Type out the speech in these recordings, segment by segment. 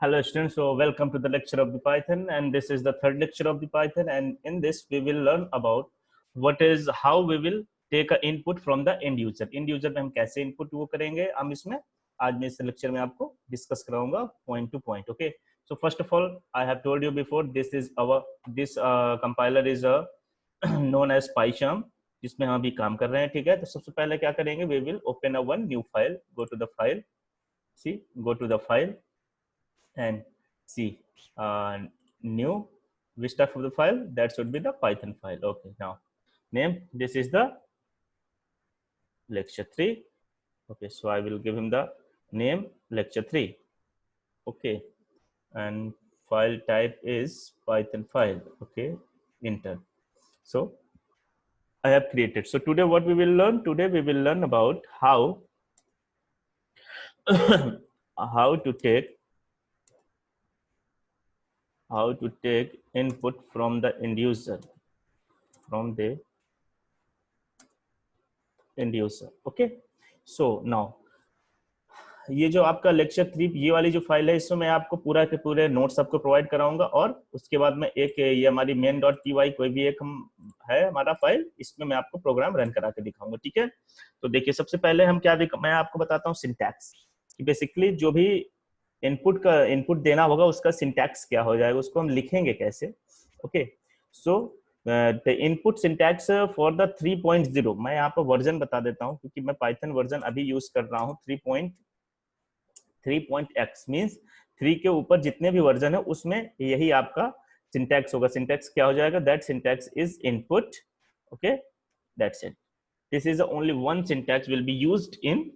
Hello students, so welcome to the lecture of the Python, and this is the third lecture of the Python, and in this we will learn about how we will take a input from the end user. End user में हम कैसे input वो करेंगे, हम इसमें आज मैं इस lecture में आपको discuss कराऊंगा point to point. Okay, so first of all I have told you before this compiler is known as PyCharm, जिसमें हम अभी काम कर रहे हैं. ठीक है, तो सबसे पहले क्या करेंगे, we will open a one new file, go to the file, go to the file and see new, which type of the file, that should be the Python file. Okay, now name, this is the lecture 3. Okay, so I will give him the name lecture 3. Okay, and file type is Python file. Okay, enter. So I have created. So today what we will learn, we will learn about how how to take input from the end user, okay. So now ये जो आपका lecture 3 ये वाली जो file है, इसमें मैं आपको पूरा के पूरे नोट्स आपको प्रोवाइड कराऊंगा, और उसके बाद में एक ये हमारी main.py कोई भी एक है हमारा फाइल, इसमें मैं आपको प्रोग्राम रन करा के दिखाऊंगा. ठीक है, तो देखिए सबसे पहले हम मैं आपको बताता हूँ सिंटैक्स, कि बेसिकली जो भी इनपुट देना होगा उसका सिंटैक्स क्या हो जाएगा, उसको हम लिखेंगे कैसे. Okay, so the input syntax for the 3.0, मैं यहाँ पर वर्जन बता देता हूँ क्योंकि मैं पाइथन वर्जन अभी यूज कर रहा हूँ 3.x, मींस 3 के ऊपर जितने भी वर्जन है उसमें यही आपका सिंटैक्स होगा. सिंटैक्स क्या हो जाएगा, that syntax is input. Okay, that's it. This is the only one syntax will be used in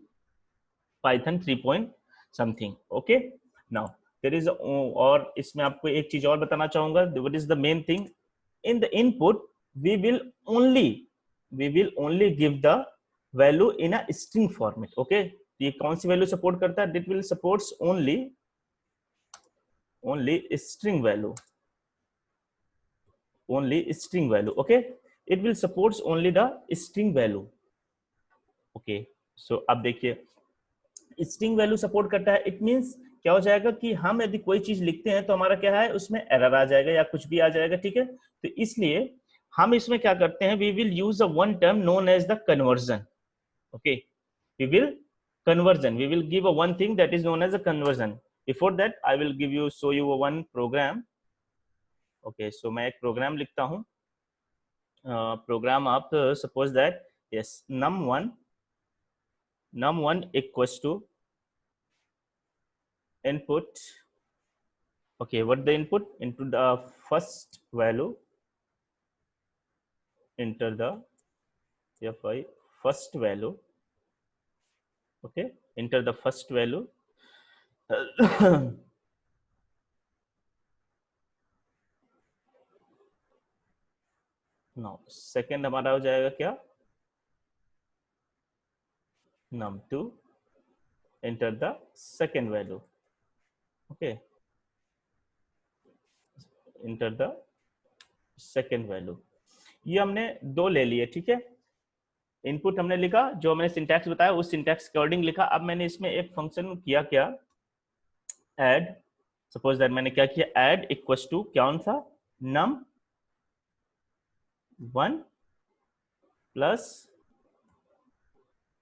Python 3. something. Okay, now there is और इसमें आपको एक चीज और बताना चाहूंगा. what is the main thing in the input, we will only give the value in a string format. Okay, ये कौन सी वैल्यू सपोर्ट करता है, it will supports only string value, okay, it will supports only the string value. okay, so अब देखिए string value support करता है, it means क्या हो जाएगा कि हम यदि कोई चीज लिखते हैं तो हमारा क्या है, उसमें एरर आ जाएगा या कुछ भी आ जाएगा. ठीक है, तो इसलिए हम इसमें क्या करते हैं, we will use a one term known as the conversion. Okay, we will give a one thing that is known as a conversion. Before that I will give you show you one program. Okay, so मैं एक program लिखता हूं. Program आप suppose that yes num1 equals to input. Okay, what the input, into the first value, enter the first value. Okay, enter the first value. now second हमारा हो जाएगा क्या, num2, enter the second value. Okay, enter the second value. ये हमने दो ले लिए. ठीक है, इनपुट हमने लिखा, जो मैंने सिंटैक्स बताया उस सिंटैक्स के अकॉर्डिंग लिखा. अब मैंने इसमें एक फंक्शन किया, क्या, ऐड. सपोज दैट मैंने क्या किया, ऐड इक्वल्स टू क्या था, num1 प्लस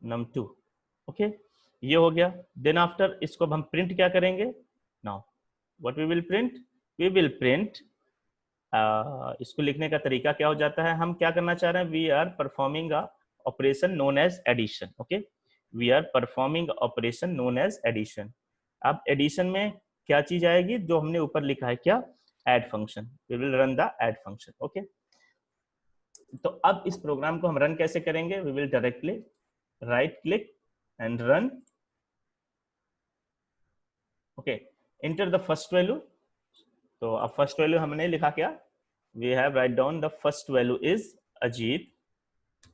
num2. ओके, ये हो गया. देन आफ्टर इसको हम प्रिंट क्या करेंगे, now what we will print, इसको लिखने का तरीका क्या हो जाता है, हम क्या करना चाह रहे हैं, we are performing a operation known as addition. Okay, we are performing operation known as addition. अब एडिशन में क्या चीज आएगी, जो हमने ऊपर लिखा है, क्या, add function. We will run the add function. Okay, तो अब इस प्रोग्राम को हम रन कैसे करेंगे, we will directly right click and run. Okay, enter the first value. तो अब फर्स्ट वैल्यू हमने लिखा, क्या, we have write down the first value is Ajeet.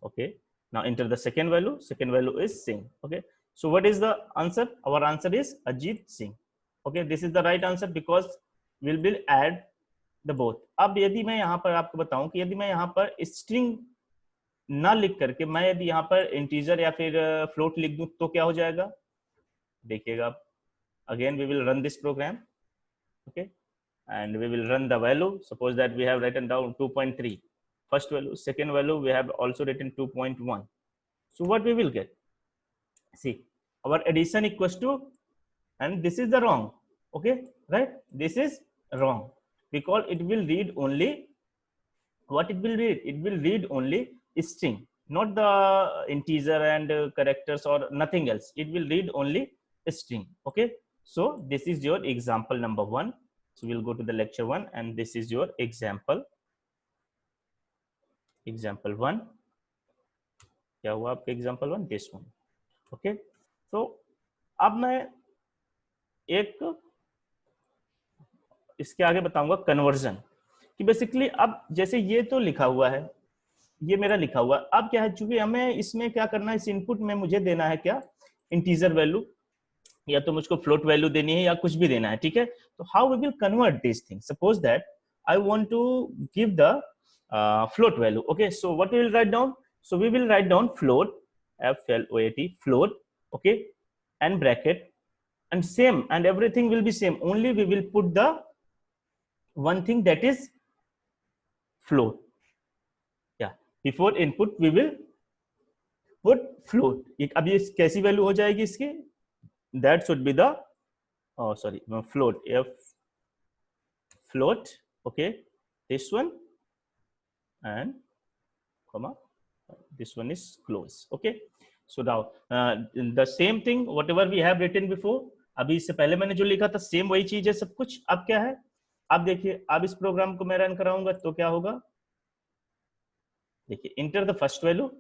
Okay, now enter the second value is Singh. Okay, so what is the answer, our answer is Ajit Singh. Okay, this is the right answer because we will add the both. अब यदि मैं यहाँ पर आपको बताऊं कि यदि मैं यहाँ पर स्ट्रिंग ना लिख करके मैं यदि यहाँ पर इंटीजर या फिर फ्लोट लिख दूं तो क्या हो जाएगा, देखिएगा. Again we will run this program. okay, and we will run the value. Suppose that we have written down 2.3 first value, second value we have also written 2.1. So what we will get, see, our addition equals to, and this is the wrong, okay, right, this is wrong, because it will read only, what it will read, it will read only string, not the integer and characters or nothing else, it will read only string, okay. So this is your example number 1. So we'll go to the lecture 1, and this is your example 1. क्या हुआ आपका example 1? This one, okay. So अब मैं एक इसके आगे बताऊंगा conversion, कि बेसिकली अब जैसे ये तो लिखा हुआ है, ये मेरा लिखा हुआ है, अब क्या है, चूंकि हमें इसमें क्या करना है, इस इनपुट में मुझे देना है क्या, इंटीजर वैल्यू, या तो मुझको फ्लोट वैल्यू देनी है या कुछ भी देना है, ठीक है। तो how we will convert this thing, suppose that I want to give the float value, okay. So what we will write down, so we will write down float, float, float, okay, and bracket, and same, and everything will be same, only we will put the one thing, that is float, yeah, before input we will put float. अब ये कैसी value हो जाएगी इसकी, that should be the float, f float, okay, this one, and comma, this one is close, okay. So now the same thing whatever we have written before, अभी इससे पहले मैंने जो लिखा था सेम वही चीज है सब कुछ। अब क्या है, अब देखिए, अब इस प्रोग्राम को मैं रन कराऊंगा तो क्या होगा, देखिए, इंटर द फर्स्ट वैल्यू,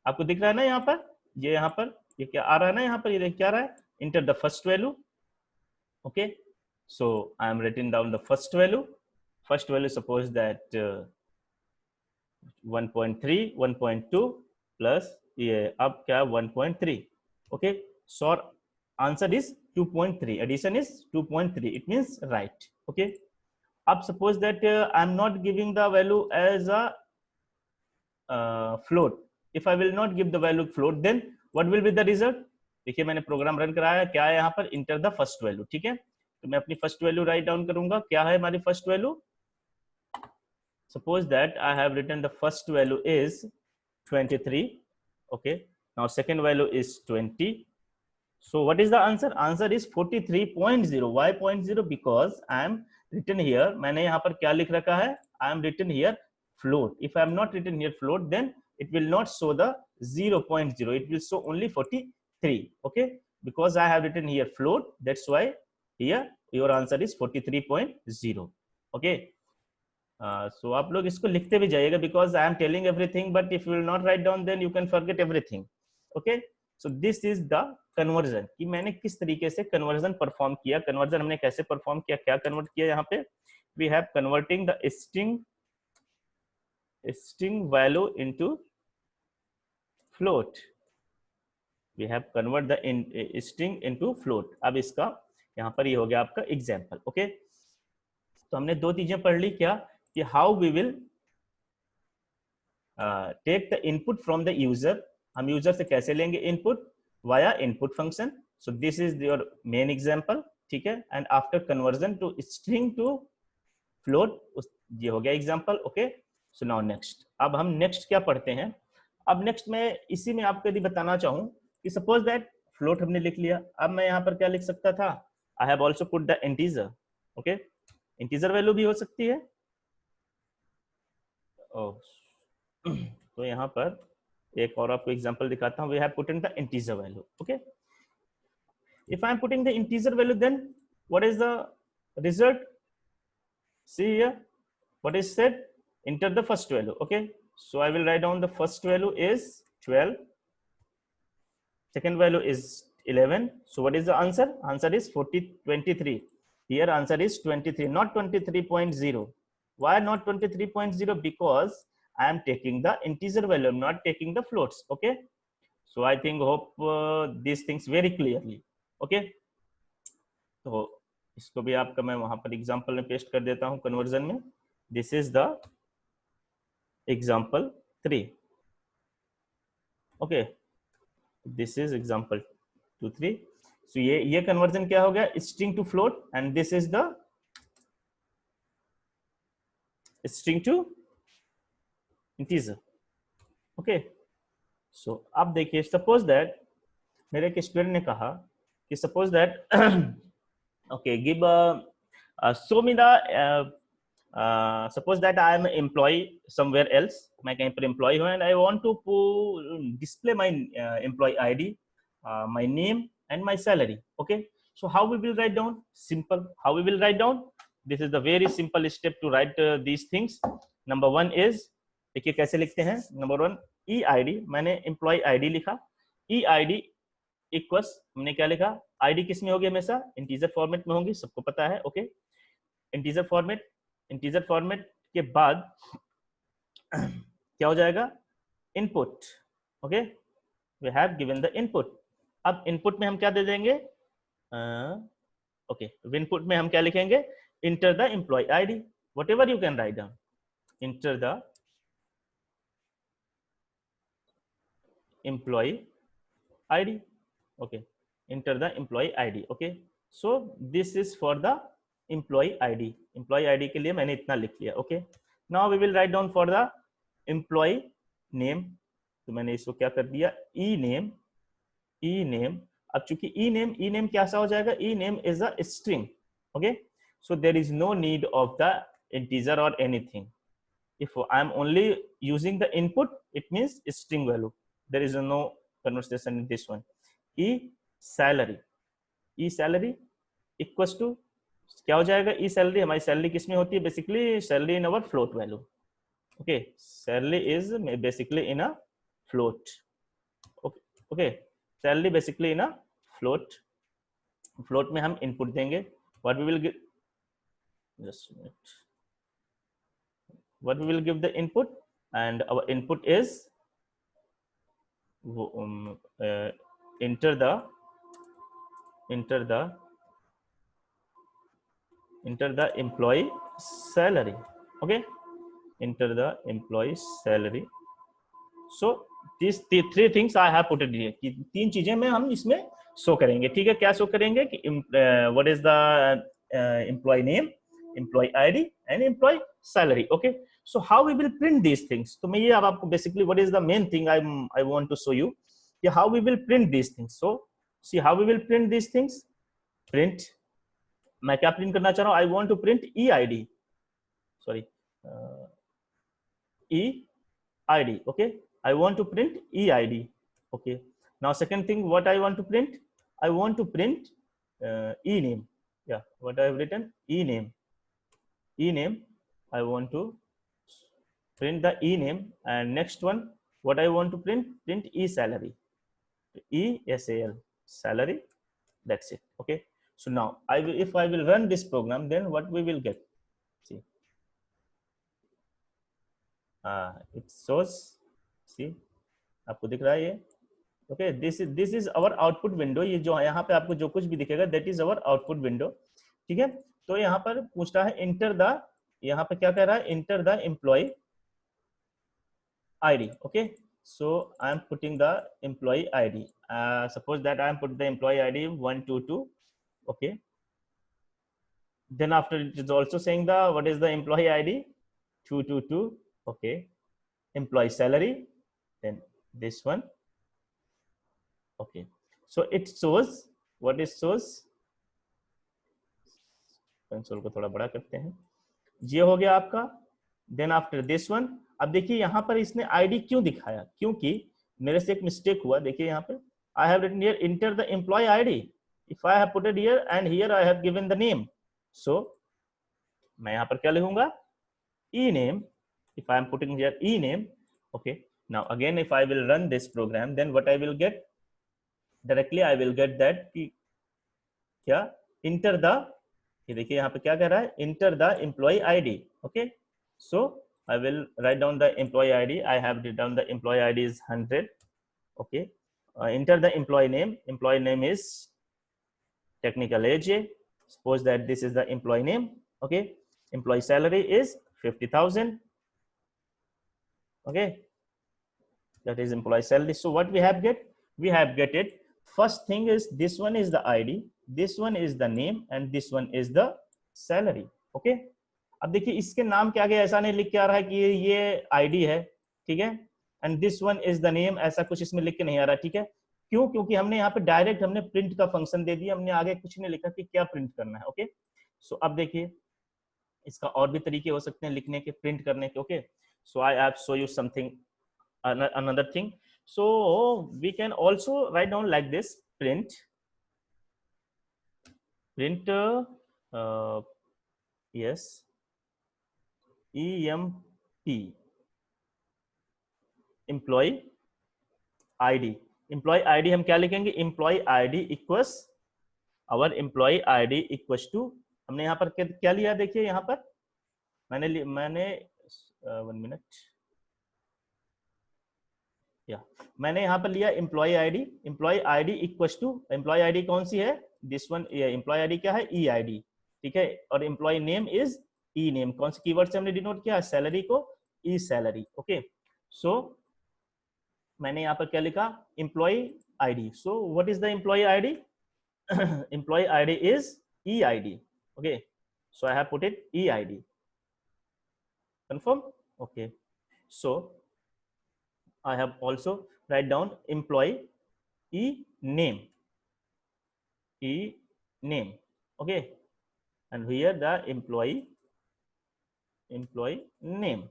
आपको दिख रहा है ना यहाँ पर, ये यहाँ पर ये क्या आ रहा है ना, यहाँ पर ये देख क्या आ रहा है, enter the first value, okay. So I am writing down the first value, suppose that 1.3 1.2 plus ये अब क्या 1.3, okay. So answer is 2.3, addition is 2.3, it means right, okay. अब suppose that I am not giving the value as a float, if I will not give the value float, then what will be the result, देखिए मैंने program run कराया, क्या है यहाँ पर, enter the first value, ठीक है। तो मैं अपनी फर्स्ट वैल्यू राइट डाउन करूंगा, क्या है हमारी first value, suppose that I have written the first value is 23, okay. Now second value is 20, so what is the answer, answer is 43.0, why 0.0, because I am written here, मैंने यहाँ पर क्या लिख रखा है, I am written here float, if I am not written here float, then it will not show the 0.0, it will show only 43, okay, because I have written here float, that's why here your answer is 43.0, okay. So आप लोग इसको लिखते भी जाइएगा, because I am telling everything, but if you will not write down, then you can forget everything, okay. So this is the conversion, कि मैंने किस तरीके से conversion परफॉर्म किया, conversion हमने कैसे परफॉर्म किया, क्या कन्वर्ट किया, यहाँ पे we have converting the string value into float, we have convert the string into float। अब इसका यहाँ पर ये हो गया आपका एग्जाम्पल, ओके। तो हमने दो चीजें पढ़ ली, क्या, कि how we will take the input from the user, हम यूजर से कैसे लेंगे input, via input function. So this is your main example, ठीक है। And after conversion to string to float, ये हो गया example, okay. So now next, अब हम नेक्स्ट क्या पढ़ते हैं। अब नेक्स्ट मैं इसी में आपको यदि बताना चाहूँ कि सपोज दैट फ्लोट हमने लिख लिया, अब मैं यहाँ पर क्या लिख सकता था, I have also put the integer, okay. Integer value भी हो सकती है, तो यहाँ पर एक और आपको एग्जांपल दिखाता हूँ, we have put in the integer value, okay. If I am putting the integer value, then what is the result, see here what is said, enter the first value, okay. So I will write down the first value is 12, second value is 11, so what is the answer, answer is 23, here answer is 23, not 23.0. Why not 23.0? Because I am taking the integer value, I'm not taking the floats, okay. So I think hope these things very clearly, okay. तो इसको भी आपका मैं वहां पर example में paste कर देता हूं कन्वर्जन में। This is the example 3, okay, this is example 2 3। so ये conversion क्या हो गया, string to float, and this is the string to integer. Okay, so अब देखिए, suppose that मेरे एक स्टूडेंट ने कहा कि suppose that okay, give show me the suppose that I am an employee somewhere else. मैं कहीं पर employee हूँ and I want to display my employee ID, my name and my salary. Okay, so how we will write down? Simple. How we will write down? This is the very simple step to write these things. Number one is, देखिए कैसे लिखते हैं. Number one, EID. मैंने employee ID लिखा. EID equals, हमने क्या लिखा, ID किस में होगी, हमेशा इंटीजर फॉर्मेट में होगी, सबको पता है. ओके, इंटीजर फॉर्मेट के बाद क्या हो जाएगा, input. Okay, we have given the input. अब इनपुट में हम क्या दे देंगे, ओके, इनपुट में हम क्या लिखेंगे, enter the employee ID, whatever you can write down, enter the employee ID. Okay, enter the employee ID. Okay, so this is for the employee ID. Employee ID के लिए मैंने इतना लिख लिया. Okay, now we will write down for the employee name. तो मैंने इसको क्या कर दिया, e name. अब चूंकि e name कैसा हो जाएगा, e name is a string. Okay, so there is no need of the integer or anything. If I am only using the input, it means string value. There is no conversation in this one. E salary equals to क्या हो जाएगा, ई salary, हमारी salary किसमें होती है, basically salary in our float value. Okay, salary is basically in a float. Okay, salary basically in a float में हम input देंगे. What we will give, just minute, what we will give the input, and our input is enter the employee salary. Okay, enter the employee salary. So these three things I have put it here. कि तीन चीजें में हम इसमें show करेंगे. ठीक है, क्या शो करेंगे कि what is the employee name, employee ID and employee salary. Okay, so how we will print these things. तो मैं ये अब आपको basically what is the main thing I want to show you, how we will print these things. So see how we will print these things. Print, मैं क्या print करना चाह रहा हूँ, I want to print EID, sorry, EID. Okay, I want to print EID. Okay, now second thing, what I want to print, I want to print ename. Yeah, what I have written, ename. I want to print the ename, and next one, what I want to print e-salary. ESAL, salary. That's it. Okay, so now if I will run this program, then what we will get, see, it shows, see, आपको दिख रहा है ये. Okay, this is our output window. ये जो यहाँ पे आपको जो कुछ भी दिखेगा, that is our output window. ठीक है, तो यहाँ पर पूछ रहा है enter the, यहाँ पे क्या कह रहा है, enter the employee ID. Okay, so I am putting the employee ID. Suppose that I am putting the employee ID 122. Okay, then after it is also saying the what is the employee ID 222. Okay, employee salary, then this one. Okay, so it shows, what it shows, console को थोड़ा बड़ा करते हैं, ये हो गया आपका. Then after this one, अब देखिए यहाँ पर इसने आईडी क्यों दिखाया, क्योंकि मेरे से एक मिस्टेक हुआ. देखिए यहाँ पे I have written here enter the employee ID. If I have put it here and here I have given the name, so मैं यहाँ पर क्या लिखूंगा, ename. If I am putting here ename. Okay, now again if I will run this program, then what I will get, directly I will get that कि क्या, enter the, ये देखिए यहाँ पे क्या कह रहा है, enter the employee ID. Okay, so I will write down the employee ID. I have written down the employee ID is 100. Okay, enter the employee name. Employee name is technical AJ. Suppose that this is the employee name. Okay, employee salary is 50,000. Okay, that is employee salary. So what we have get, we have get it. First thing is this one is the ID, this one is the name, and this one is the salary. Okay, अब देखिए इसके नाम के आगे ऐसा नहीं लिख के आ रहा है कि ये आईडी है, ठीक है, and this one is the name, ऐसा कुछ इसमें लिख के नहीं आ रहा, ठीक है। क्यों? क्योंकि हमने यहाँ पे डायरेक्ट हमने प्रिंट का फंक्शन दे दिया, हमने आगे कुछ नहीं लिखा कि क्या प्रिंट करना है। ओके, सो अब देखिए इसका और भी तरीके हो सकते हैं लिखने के, प्रिंट करने के। Okay, so I have show you something another thing. So we can also write down like this: print yes, emp employee id। Employee ID हम क्या लिखेंगे? Employee ID equals our employee ID equals to, हमने यहाँ पर क्या लिया देखिए, यहाँ पर मैंने 1 मिनट, या मैंने यहाँ पर लिया employee ID equals to, employee ID कौन सी है? This one. एम्प्लॉय आईडी क्या है? ई आईडी, ठीक है। और employee name is E name. कौन से कीवर्ड से हमने डिनोट किया? सैलरी को ई सैलरी। ओके, सो मैंने यहाँ पर क्या लिखा? Employee ID. So what is the employee ID? Employee ID is E ID. Okay, so I have put it EID. Confirm? Okay, so I have also write down employee E name. Okay, and here the employee name.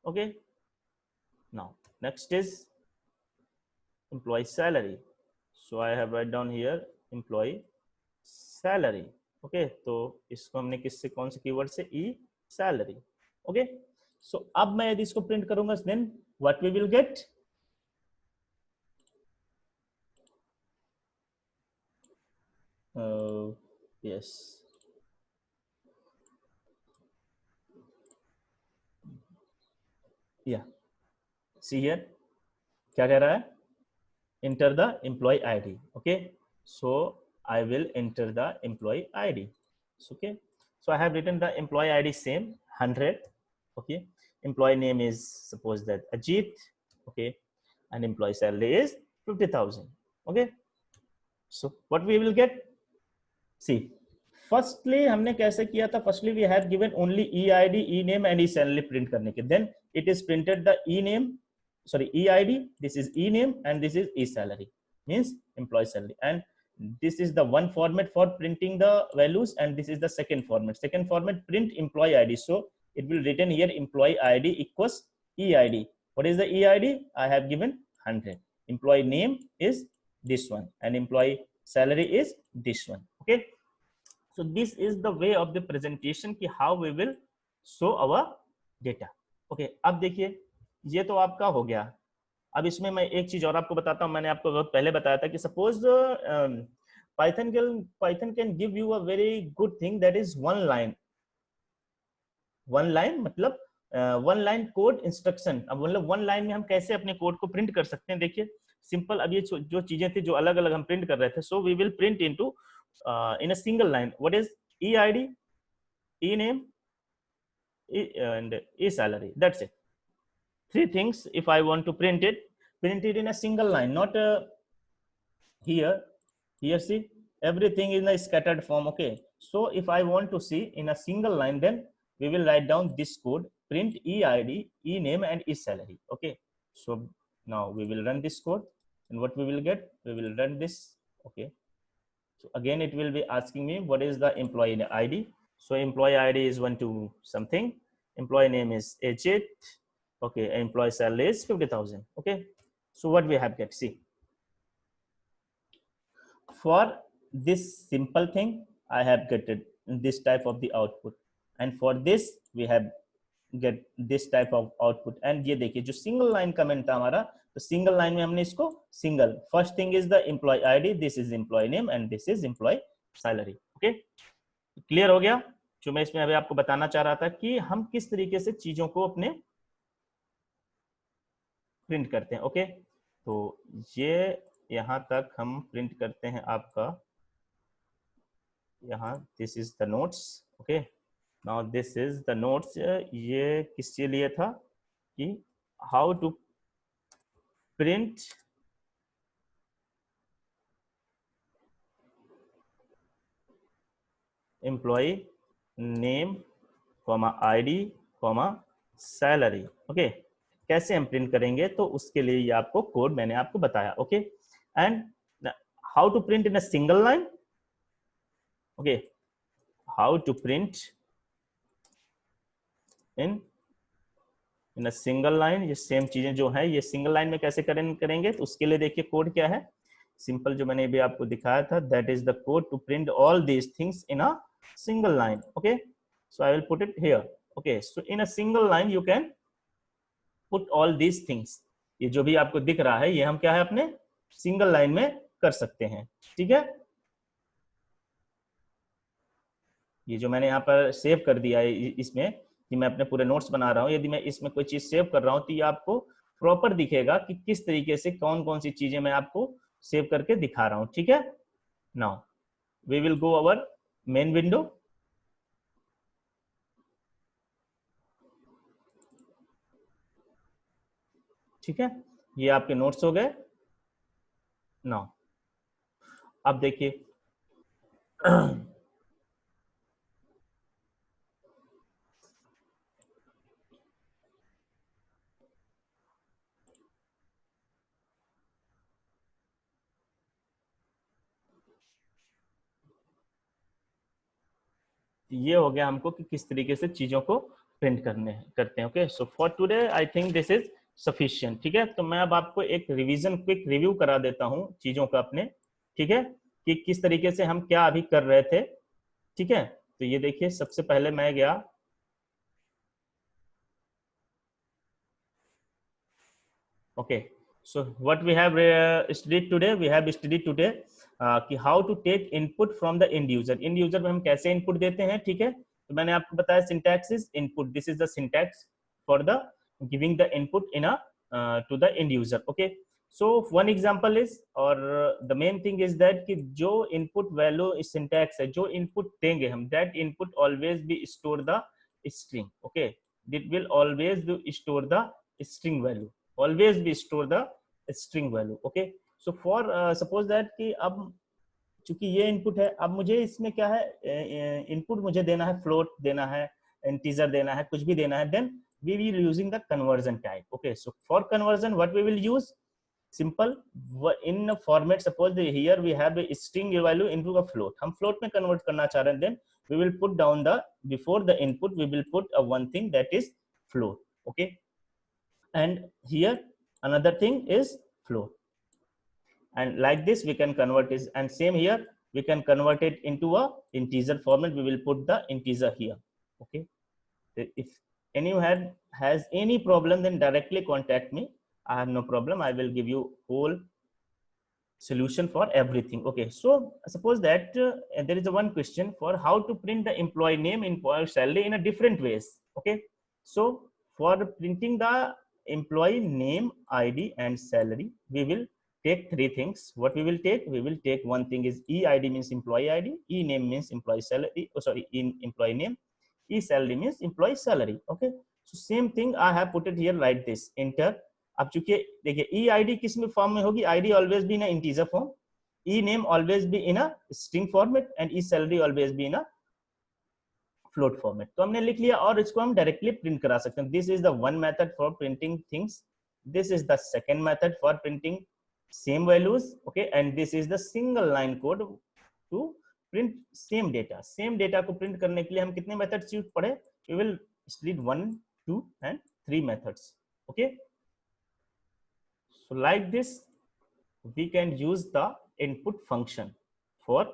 Okay, now next is employee salary. So I have write down here employee salary. Okay, तो इसको हमने किससे, कौन से keyword से? ई salary. Okay, सो अब मैं यदि इसको प्रिंट करूंगा, then what we will get? Yes, yeah see here क्या कह रहा है? enter the employee id। okay, so I will enter the employee id। okay, so I have written the employee id same 100। okay, employee name is suppose that Ajit। okay, and employee salary is 50,000। okay, so what we will get? see, firstly हमने कैसे किया था? Firstly we have given only E ID, E name and E salary print करने के, then it is printed the E name, sorry, EID, this is E name, and this is E salary, means employee salary, and this is the one format for printing the values, and this is the second format print employee ID। so it will written here employee ID equals EID। what is the EID? I have given 100। employee name is this one, and employee salary is this one। okay, so this is the way of the presentation कि how we will show our data। okay, अब देखिए ये तो आपका हो गया। अब इसमें मैं एक चीज और आपको बताता हूं, मैंने आपको बहुत पहले बताया था कि suppose Python can give you a very good thing, that is one line मतलब वन लाइन कोड इंस्ट्रक्शन। अब मतलब वन लाइन में हम कैसे अपने कोड को प्रिंट कर सकते हैं? देखिए सिंपल, अब ये जो चीजें थी जो अलग अलग हम प्रिंट कर रहे थे, so we will print into in a single line what is EID, E name, and E salary, that's it। three things if I want to print it in a single line, not here see everything in a scattered form। okay, so if I want to see in a single line, then we will write down this code: print EID, E name, and E salary। okay, so now we will run this code, and what we will get? We will run this। okay, so again it will be asking me what is the employee ID। so employee ID is 1 to something, employee name is Ajit। okay, employee salary is 50,000। okay, so what we have get? see, for this simple thing I have get this type of the output, and for this we have get this type of output। and ये देखिए जो single line comment था हमारा, तो single line में हमने इसको single, first thing is the employee ID, this is employee name, and this is employee salary. Okay, clear हो गया? जो मैं इसमें अभी आपको बताना चाह रहा था कि हम किस तरीके से चीजों को अपने प्रिंट करते हैं। ओके, तो ये यहां तक हम प्रिंट करते हैं आपका, यहाँ this is the notes. Okay, now this is the notes. ये किसके लिए था कि how to print employee name comma ID comma salary. Okay, कैसे हम प्रिंट करेंगे, तो उसके लिए ये आपको कोड मैंने आपको बताया। Okay, and how to print in a single line. Okay, how to print in a single line. ये सेम चीजें जो है ये सिंगल लाइन में कैसे करेंगे, तो उसके लिए देखिए कोड क्या है, सिंपल जो मैंने भी आपको दिखाया था, that is the code to print all these things in a single line. Okay, so I will put it here. Okay, so in a single line you can put all these things. ये जो भी आपको दिख रहा है ये हम क्या है अपने सिंगल लाइन में कर सकते हैं। ठीक है, ये जो मैंने यहाँ पर सेव कर दिया है इसमें कि मैं अपने पूरे नोट्स बना रहा हूँ, यदि मैं इसमें कोई चीज सेव कर रहा हूँ तो ये आपको प्रॉपर दिखेगा कि किस तरीके से कौन कौन सी चीजें मैं आपको सेव करके दिखा रहा हूँ। ठीक है, now we will go our main window. ठीक है, ये आपके नोट्स हो गए। नाउ अब देखिए ये हो गया हमको कि किस तरीके से चीजों को प्रिंट करते हैं। Okay, so for today I think this is sufficient. ठीक है, तो मैं अब आपको एक रिवीजन क्विक रिव्यू करा देता हूँ चीजों का अपने। ठीक है, कि किस तरीके से हम क्या अभी कर रहे थे। ठीक है, तो ये देखिए सबसे पहले मैं गया। Okay, so what we have studied today, we have studied today कि how to take input from the end user. End user में हम कैसे इनपुट देते हैं। ठीक है, तो मैंने आपको बताया syntax is input, this is the syntax for the giving the input in a to the end user. Okay, so one example is, और the main thing is that कि जो इनपुट वैल्यू सिंटैक्स है, जो input देंगे हम, that input always be store the string. Okay, it will always be store the string value, always be store the string value. Okay, so for suppose that कि अब चूंकि ये input है, अब मुझे इसमें क्या है, इनपुट मुझे देना है, फ्लोट देना है, इंटीजर देना है, कुछ भी देना है, then we will using the conversion type. Okay, so for conversion what we will use, simple, in a format, suppose here we have a string value into a float, हम float में convert करना चाह रहे हैं, then we will put down the, before the input we will put a one thing that is float. Okay, and here another thing is float, and like this we can convert it, and same here we can convert it into a integer format, we will put the integer here. Okay, if anyone has any problem then directly contact me, I have no problem, I will give you whole solution for everything. Okay, so suppose that there is a one question for how to print the employee name, employee salary in a different ways. Okay, so for printing the employee name, ID and salary, we will take three things. What we will take, we will take one thing is EID, means employee ID, E name means employee salary, oh sorry, in employee name, E salary means employee salary. Okay, so same thing I have put it here, like this, enter. अब चूंकि देखिए ई I D किस में form में होगी, ID always be in integer form, E name always be in a string format, and E salary always be in a float format. तो हमने लिख लिया और इसको हम डायरेक्टली प्रिंट करा सकते हैं। This is the one method for printing things, this is the second method for printing same values. Okay, and this is the single line code to print same data. Same data को प्रिंट करने के लिए हम कितने methods use पढ़े, we will split 1, 2 and 3 methods. Okay, so like this we can use the input function for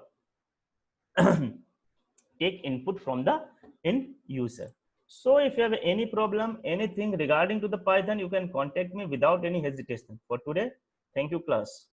take input from the end user. So if you have any problem, anything regarding to the Python, you can contact me without any hesitation. For today, thank you class.